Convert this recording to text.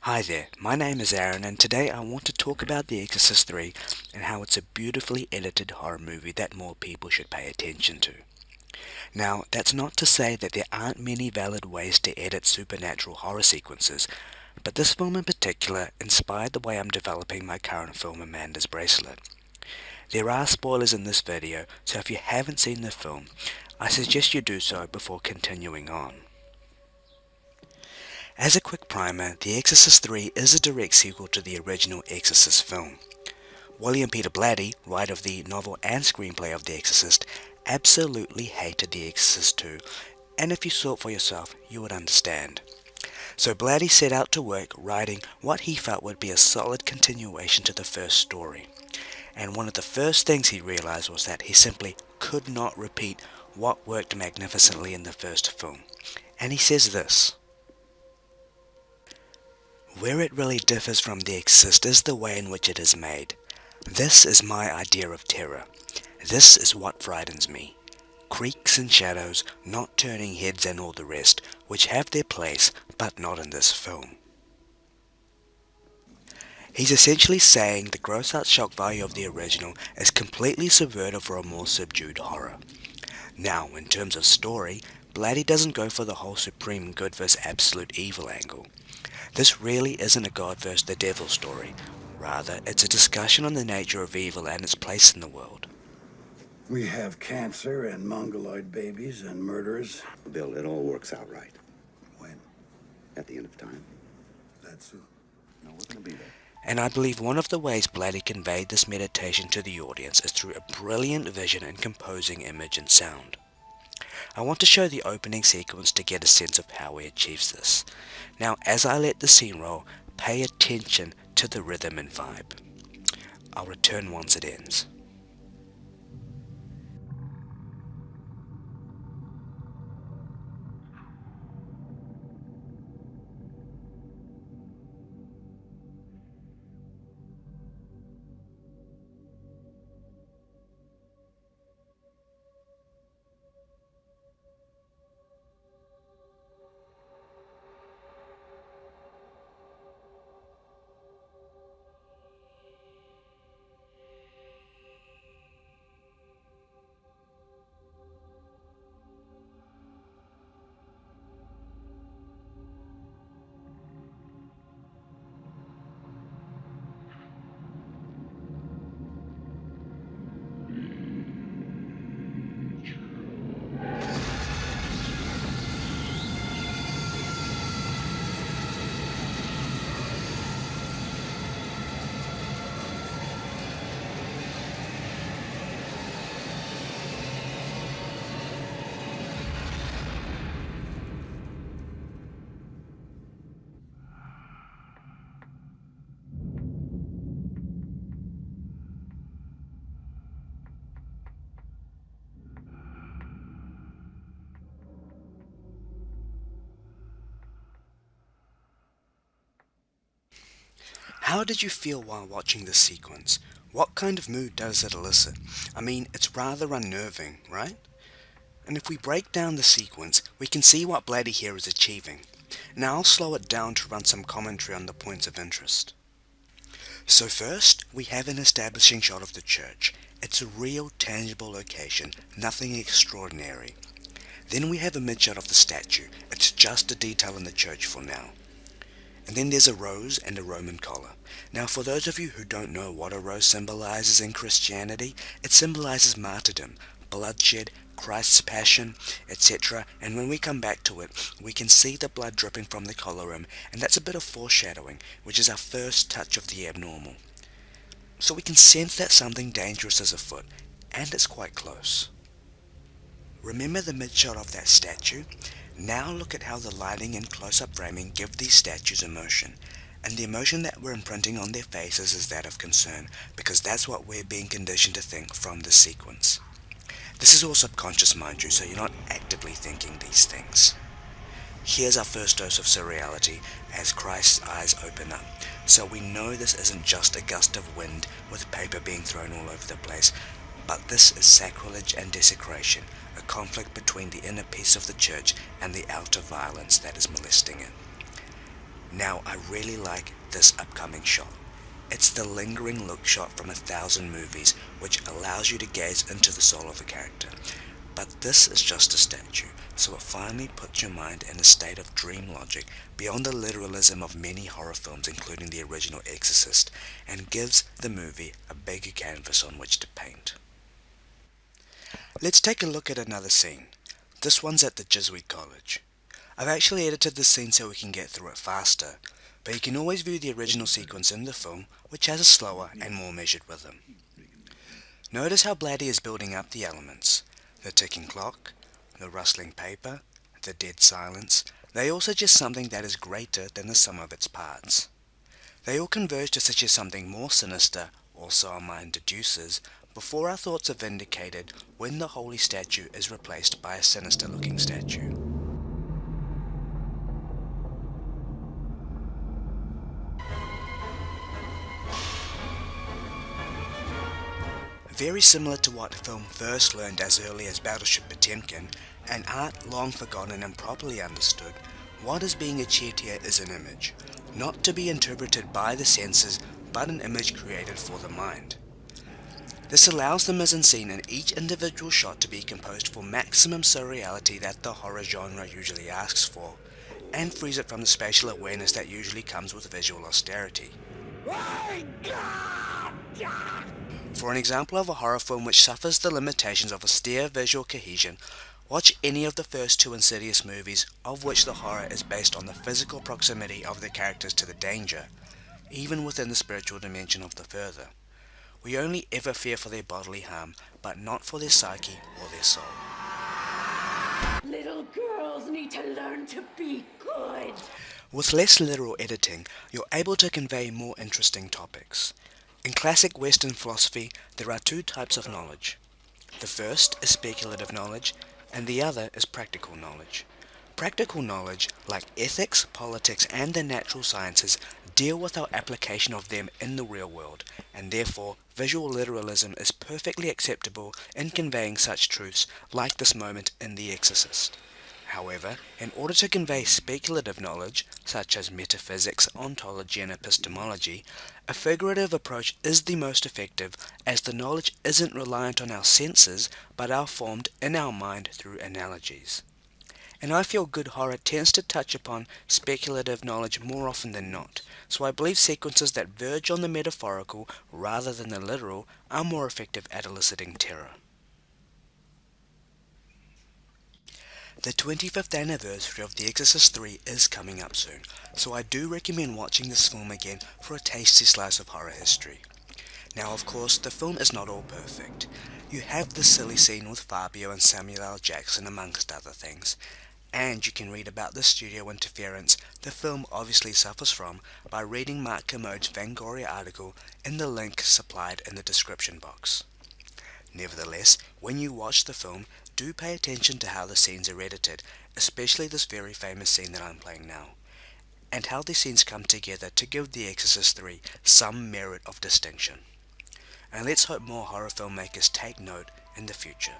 Hi there, my name is Aaron and today I want to talk about The Exorcist III and how it's a beautifully edited horror movie that more people should pay attention to. Now, that's not to say that there aren't many valid ways to edit supernatural horror sequences, but this film in particular inspired the way I'm developing my current film Amanda's Bracelet. There are spoilers in this video, so if you haven't seen the film, I suggest you do so before continuing on. As a quick primer, The Exorcist III is a direct sequel to the original Exorcist film. William Peter Blatty, writer of the novel and screenplay of The Exorcist, absolutely hated The Exorcist II, and if you saw it for yourself, you would understand. So Blatty set out to work writing what he felt would be a solid continuation to the first story. And one of the first things he realized was that he simply could not repeat what worked magnificently in the first film. And he says this: "Where it really differs from The Exorcist is the way in which it is made. This is my idea of terror. This is what frightens me. Creaks and shadows, not turning heads and all the rest, which have their place, but not in this film." He's essentially saying the gross-out shock value of the original is completely subverted for a more subdued horror. Now, in terms of story, Blatty doesn't go for the whole supreme good versus absolute evil angle. This really isn't a God versus the devil story. Rather, it's a discussion on the nature of evil and its place in the world. We have cancer and mongoloid babies and murderers. Bill, it all works out right. When? At the end of time. That soon? No, we're gonna be there. And I believe one of the ways Blatty conveyed this meditation to the audience is through a brilliant vision and composing image and sound. I want to show the opening sequence to get a sense of how he achieves this. Now, as I let the scene roll, pay attention to the rhythm and vibe. I'll return once it ends. How did you feel while watching this sequence? What kind of mood does it elicit? I mean, it's rather unnerving, right? And if we break down the sequence, we can see what Blatty here is achieving. Now I'll slow it down to run some commentary on the points of interest. So first, we have an establishing shot of the church. It's a real, tangible location, nothing extraordinary. Then we have a mid-shot of the statue. It's just a detail in the church for now. And then there's a rose and a Roman collar. Now, for those of you who don't know what a rose symbolizes in Christianity, it symbolizes martyrdom, bloodshed, Christ's passion, etc. And when we come back to it, we can see the blood dripping from the collar rim, and that's a bit of foreshadowing, which is our first touch of the abnormal. So we can sense that something dangerous is afoot, and it's quite close. Remember the mid-shot of that statue? Now look at how the lighting and close-up framing give these statues emotion. And the emotion that we're imprinting on their faces is that of concern, because that's what we're being conditioned to think from this sequence. This is all subconscious, mind you, so you're not actively thinking these things. Here's our first dose of surreality as Christ's eyes open up. So we know this isn't just a gust of wind with paper being thrown all over the place, but this is sacrilege and desecration, a conflict between the inner peace of the church and the outer violence that is molesting it. Now I really like this upcoming shot. It's the lingering look shot from 1,000 movies, which allows you to gaze into the soul of a character. But this is just a statue, so it finally puts your mind in a state of dream logic beyond the literalism of many horror films, including the original Exorcist, and gives the movie a bigger canvas on which to paint. Let's take a look at another scene. This one's at the Jesuit College. I've actually edited this scene so we can get through it faster, but you can always view the original sequence in the film, which has a slower and more measured rhythm. Notice how Blatty is building up the elements. The ticking clock, the rustling paper, the dead silence, they all suggest something that is greater than the sum of its parts. They all converge to suggest something more sinister, or so our mind deduces, before our thoughts are vindicated when the holy statue is replaced by a sinister looking statue. Very similar to what film first learned as early as Battleship Potemkin, an art long forgotten and properly understood, what is being achieved here is an image, not to be interpreted by the senses, but an image created for the mind. This allows the mise-en-scene in each individual shot to be composed for maximum surreality that the horror genre usually asks for, and frees it from the spatial awareness that usually comes with visual austerity. For an example of a horror film which suffers the limitations of austere visual cohesion, watch any of the first two Insidious movies, of which the horror is based on the physical proximity of the characters to the danger, even within the spiritual dimension of the further. We only ever fear for their bodily harm, but not for their psyche or their soul. Little girls need to learn to be good. With less literal editing, you're able to convey more interesting topics. In classic Western philosophy, there are two types of knowledge. The first is speculative knowledge, and the other is practical knowledge. Practical knowledge, like ethics, politics, and the natural sciences, deal with our application of them in the real world, and therefore visual literalism is perfectly acceptable in conveying such truths like this moment in The Exorcist. However, in order to convey speculative knowledge, such as metaphysics, ontology, and epistemology, a figurative approach is the most effective, as the knowledge isn't reliant on our senses, but are formed in our mind through analogies. And I feel good horror tends to touch upon speculative knowledge more often than not, so I believe sequences that verge on the metaphorical rather than the literal are more effective at eliciting terror. The 25th anniversary of The Exorcist III is coming up soon, so I do recommend watching this film again for a tasty slice of horror history. Now, of course, the film is not all perfect. You have the silly scene with Fabio and Samuel L. Jackson amongst other things, and you can read about the studio interference the film obviously suffers from by reading Mark Kermode's Fangoria article in the link supplied in the description box. Nevertheless, when you watch the film, do pay attention to how the scenes are edited, especially this very famous scene that I'm playing now, and how these scenes come together to give The Exorcist III some merit of distinction. And let's hope more horror filmmakers take note in the future.